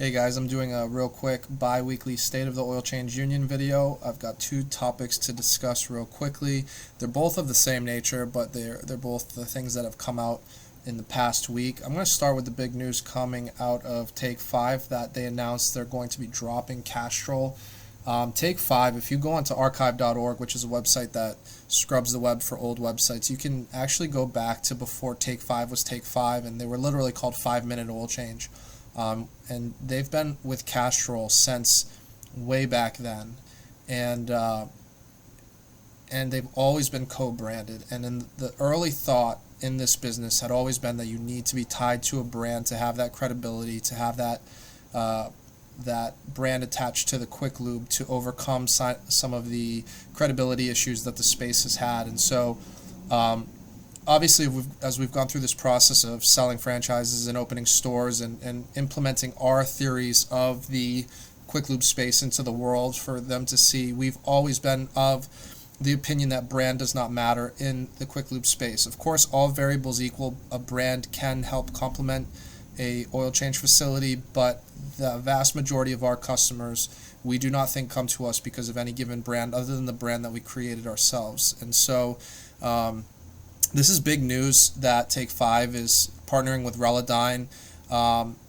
Hey guys, I'm doing a real quick bi-weekly State of the Oil Change Union video. I've got two topics to discuss real quickly. They're both of the same nature, but they're both the things that have come out in the past week. I'm going to start with the big news coming out of Take 5 that they announced they're going to be dropping Castrol. Take 5, if you go onto archive.org, which is a website that scrubs the web for old websites, you can actually go back to before Take 5 was Take 5, and they were literally called 5-minute oil change. And they've been with Castrol since way back then, and they've always been co-branded. And in the early thought in this business had always been that you need to be tied to a brand to have that credibility, to have that brand attached to the quick lube to overcome some of the credibility issues that the space has had. And so obviously, as we've gone through this process of selling franchises and opening stores and implementing our theories of the quick lube space into the world for them to see, we've always been of the opinion that brand does not matter in the quick lube space. Of course, all variables equal, a brand can help complement a oil change facility, but the vast majority of our customers, we do not think come to us because of any given brand other than the brand that we created ourselves. And so this is big news that Take 5 is partnering with Relodyne.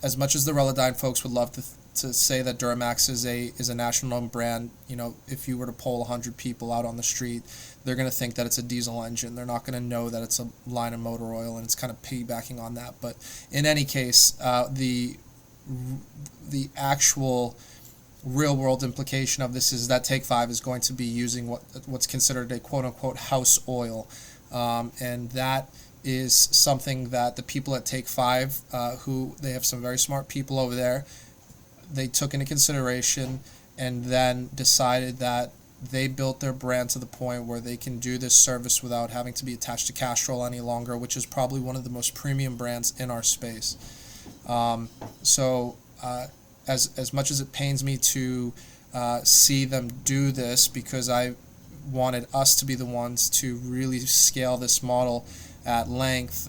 As much as the Relodyne folks would love to say that Duramax is a national known brand, you know, if you were to poll 100 people out on the street, they're going to think that it's a diesel engine. They're not going to know that it's a line of motor oil, and it's kind of piggybacking on that. But in any case, the actual real world implication of this is that Take 5 is going to be using what's considered a quote unquote house oil. And that is something that the people at Take 5, who they have some very smart people over there, they took into consideration and then decided that they built their brand to the point where they can do this service without having to be attached to Castrol any longer, which is probably one of the most premium brands in our space. As much as it pains me to see them do this, because I wanted us to be the ones to really scale this model at length,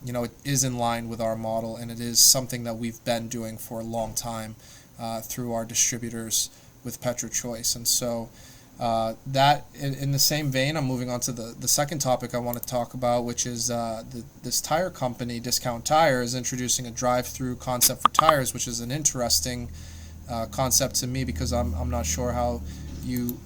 you know, it is in line with our model, and it is something that we've been doing for a long time through our distributors with PetroChoice. And so that in the same vein, I'm moving on to the second topic I want to talk about, which is this tire company, Discount Tire, is introducing a drive-through concept for tires, which is an interesting concept to me, because I'm not sure how you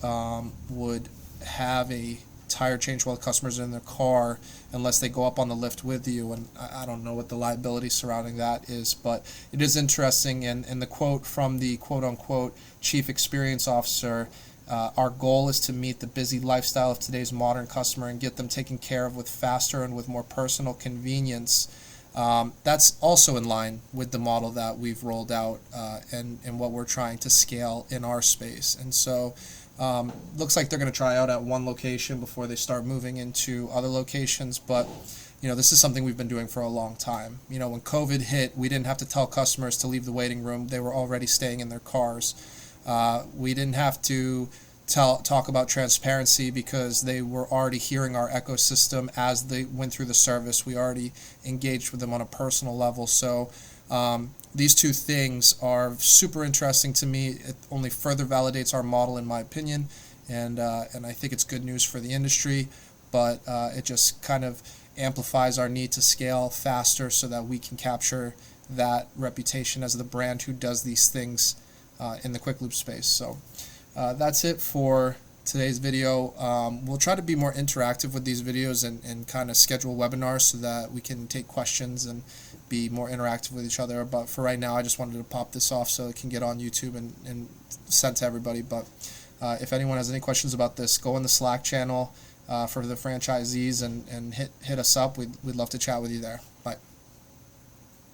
would have a tire change while the customers are in their car unless they go up on the lift with you, and I don't know what the liability surrounding that is, but it is interesting. And the quote from the quote-unquote chief experience officer, our goal is to meet the busy lifestyle of today's modern customer and get them taken care of with faster and with more personal convenience. That's also in line with the model that we've rolled out and what we're trying to scale in our space. And so looks like they're going to try out at one location before they start moving into other locations. But you know, this is something we've been doing for a long time. You know, when COVID hit, we didn't have to tell customers to leave the waiting room. They were already staying in their cars. We didn't have to talk about transparency because they were already hearing our ecosystem as they went through the service. We already engaged with them on a personal level. So these two things are super interesting to me. It only further validates our model, in my opinion, and I think it's good news for the industry, but it just kind of amplifies our need to scale faster so that we can capture that reputation as the brand who does these things in the quick lube space. So that's it for today's video. We'll try to be more interactive with these videos and kind of schedule webinars so that we can take questions and be more interactive with each other. But for right now, I just wanted to pop this off so it can get on YouTube and sent to everybody. But if anyone has any questions about this, go in the Slack channel for the franchisees and hit us up. We'd love to chat with you there.